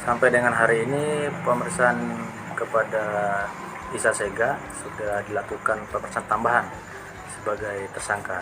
Sampai dengan hari ini pemeriksaan kepada Isa Sega sudah dilakukan pemeriksaan tambahan sebagai tersangka.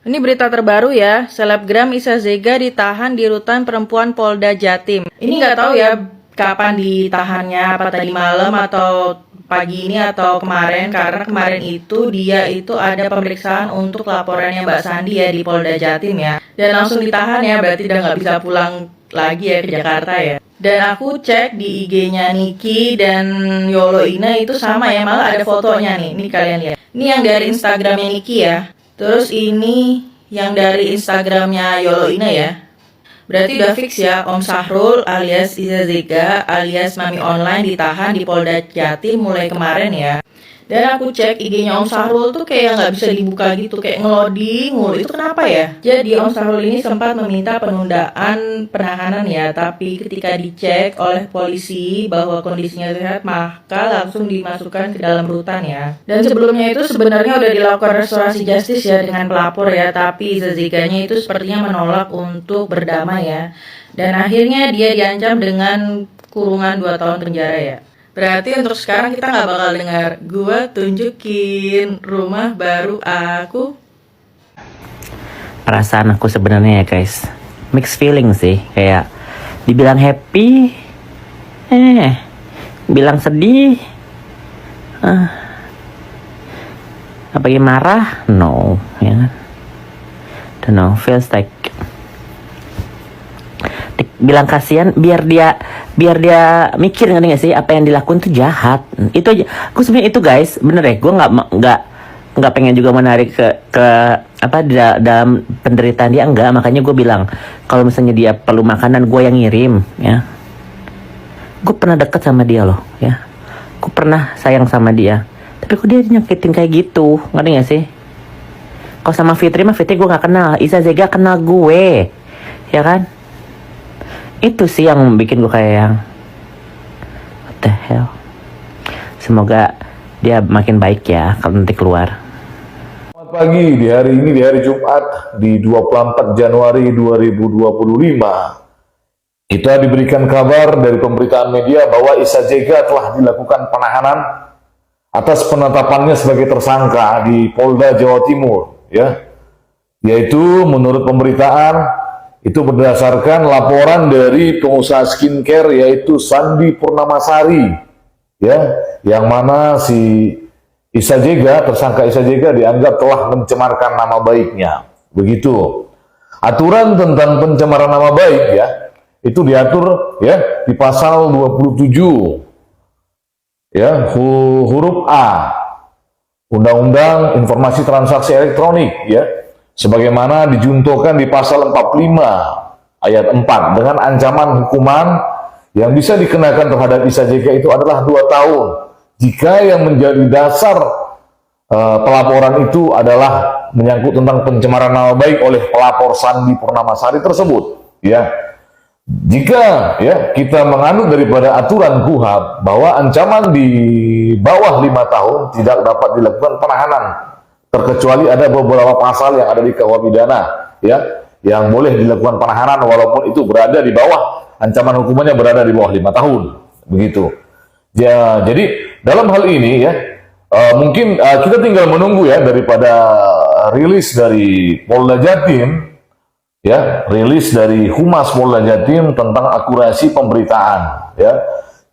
Ini berita terbaru ya, selebgram Isa Sega ditahan di rutan perempuan Polda Jatim. Ini nggak tahu ya kapan ditahannya, apa tadi malam atau pagi ini atau kemarin, karena kemarin itu dia itu ada pemeriksaan untuk laporannya Mbak Sandi ya di Polda Jatim ya. Dan langsung ditahan ya, berarti udah nggak bisa pulang lagi ya ke Jakarta ya. Dan aku cek di IG-nya Niki dan Yolo Ina itu sama ya, malah ada fotonya nih, ini kalian lihat. Ini yang dari Instagramnya Niki ya. Terus ini yang dari Instagramnya Yolo Ina ya. Berarti udah fix ya, Om Sahrul alias Isa Sega alias Mami Online ditahan di Polda Jatim mulai kemarin ya. Dan aku cek IG-nya Om Sahrul tuh kayak nggak bisa dibuka gitu, kayak ngeloding mulu. Itu kenapa ya? Jadi Om Sahrul ini sempat meminta penundaan penahanan ya, tapi ketika dicek oleh polisi bahwa kondisinya sehat, maka langsung dimasukkan ke dalam rutan ya. Dan sebelumnya itu sebenarnya udah dilakukan restorasi justice ya dengan pelapor ya, tapi Isa Seganya itu sepertinya menolak untuk berdamai ya. Dan akhirnya dia diancam dengan kurungan 2 tahun penjara ya. Berarti untuk sekarang kita nggak bakal dengar gua tunjukin rumah baru aku. Perasaan aku sebenarnya ya guys, mixed feeling sih. Kayak dibilang happy, bilang sedih, apa yang marah, no, ya kan? Don't know, feels like bilang kasihan biar dia mikir, ngerti gak sih, apa yang dilakukan tuh jahat. Itu aja. Aku sebenarnya itu guys, bener ya, gue nggak pengen juga menarik ke apa dalam penderitaan dia, enggak. Makanya gue bilang kalau misalnya dia perlu makanan, gue yang ngirim ya. Gue pernah deket sama dia loh ya, gue pernah sayang sama dia, tapi kok dia nyakitin kayak gitu, ngerti gak sih? Kalau sama Fitri mah, Fitri gue nggak kenal, Isa Sega kenal gue, ya kan? Itu sih yang bikin gue kayak yang what the hell. Semoga dia makin baik ya kalau nanti keluar. Selamat pagi, di hari ini, di hari Jumat, di 24 Januari 2025. Kita diberikan kabar dari pemberitaan media bahwa Isa Sega telah dilakukan penahanan atas penetapannya sebagai tersangka di Polda Jawa Timur, ya. Yaitu menurut pemberitaan itu berdasarkan laporan dari pengusaha skincare yaitu Sandi Purnamasari, ya, yang mana si Isa Sega, tersangka Isa Sega dianggap telah mencemarkan nama baiknya. Begitu. Aturan tentang pencemaran nama baik ya, itu diatur ya di pasal 27 ya huruf A Undang-Undang Informasi Transaksi Elektronik ya, sebagaimana dijuntuhkan di pasal 45 ayat 4 dengan ancaman hukuman yang bisa dikenakan terhadap Isa Sega itu adalah 2 tahun jika yang menjadi dasar pelaporan itu adalah menyangkut tentang pencemaran nama baik oleh pelapor Sandi Purnamasari tersebut ya. Jika ya kita menganut daripada aturan KUHP bahwa ancaman di bawah 5 tahun tidak dapat dilakukan penahanan, terkecuali ada beberapa pasal yang ada di KUH pidana ya yang boleh dilakukan penahanan walaupun itu berada di bawah, ancaman hukumannya berada di bawah 5 tahun begitu ya. Jadi dalam hal ini ya mungkin kita tinggal menunggu ya daripada rilis dari Polda Jatim ya, rilis dari Humas Polda Jatim tentang akurasi pemberitaan ya.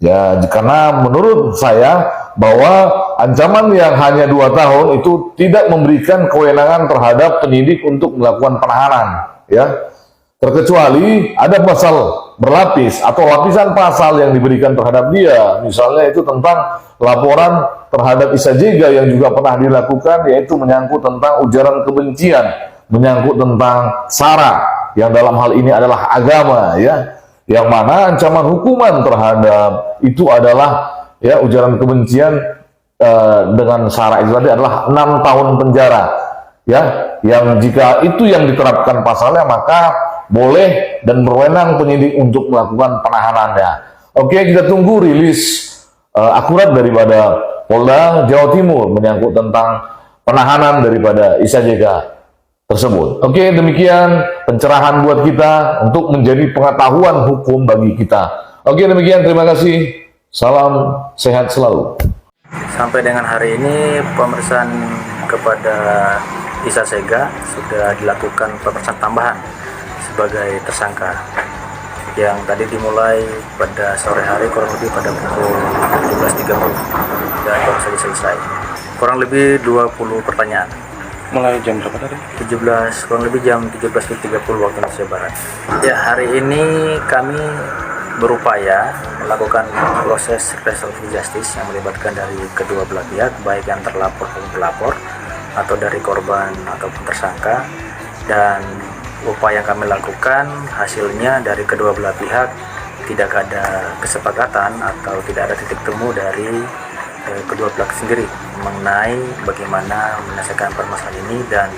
Ya, karena menurut saya bahwa ancaman yang hanya 2 tahun itu tidak memberikan kewenangan terhadap penyidik untuk melakukan penahanan, ya. Terkecuali ada pasal berlapis atau lapisan pasal yang diberikan terhadap dia, misalnya itu tentang laporan terhadap Isa Sega yang juga pernah dilakukan, yaitu menyangkut tentang ujaran kebencian, menyangkut tentang SARA, yang dalam hal ini adalah agama, ya. Yang mana ancaman hukuman terhadap itu adalah ya ujaran kebencian dengan SARA itu tadi adalah 6 tahun penjara ya, yang jika itu yang diterapkan pasalnya maka boleh dan berwenang penyidik untuk melakukan penahanannya. Oke, kita tunggu rilis akurat daripada Polda Jawa Timur menyangkut tentang penahanan daripada Isa Jega tersebut. Oke, demikian pencerahan buat kita untuk menjadi pengetahuan hukum bagi kita. Oke, demikian, terima kasih. Salam sehat selalu. Sampai dengan hari ini pemeriksaan kepada Isa Jega sudah dilakukan pemeriksaan tambahan sebagai tersangka yang tadi dimulai pada sore hari kurang lebih pada pukul 17.30 dan baru saja selesai. Kurang lebih 20 pertanyaan. Mulai jam berapa tadi? Kurang lebih jam 17.30 waktu Indonesia Barat. Ya, hari ini kami berupaya melakukan proses restoratif justice yang melibatkan dari kedua belah pihak, baik yang terlapor maupun pelapor, atau dari korban ataupun tersangka, dan upaya yang kami lakukan hasilnya dari kedua belah pihak tidak ada kesepakatan atau tidak ada titik temu dari kedua pihak sendiri mengenai bagaimana menyelesaikan permasalahan ini, dan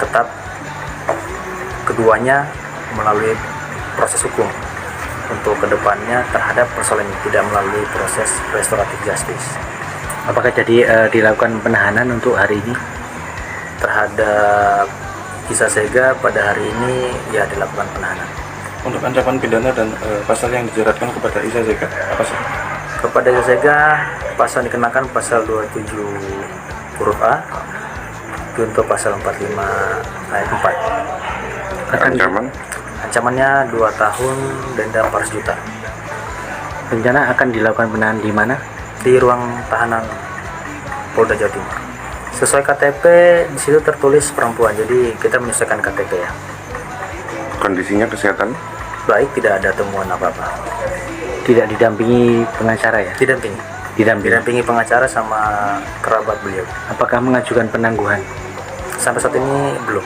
tetap keduanya melalui proses hukum untuk kedepannya terhadap persoalan ini, tidak melalui proses restoratif justice. Apakah jadi dilakukan penahanan untuk hari ini? Terhadap Isa Jega pada hari ini ya dilakukan penahanan. Untuk ancaman pidana dan pasal yang dijeratkan kepada Isa Jega apa sih? Kepada Isa Jega pasal dikenakan pasal 27 huruf A, junto pasal 45 ayat 4. Ancamannya 2 tahun denda 400 juta. Rencana akan dilakukan penahanan di mana? Di ruang tahanan Polda Jawa Timur. Sesuai KTP di situ tertulis perempuan, jadi kita menyesuaikan KTP ya. Kondisinya kesehatan? Baik, tidak ada temuan apa-apa. Tidak didampingi pengacara ya? Didampingi. Didampingi pengacara sama kerabat beliau. Apakah mengajukan penangguhan? Sampai saat ini belum.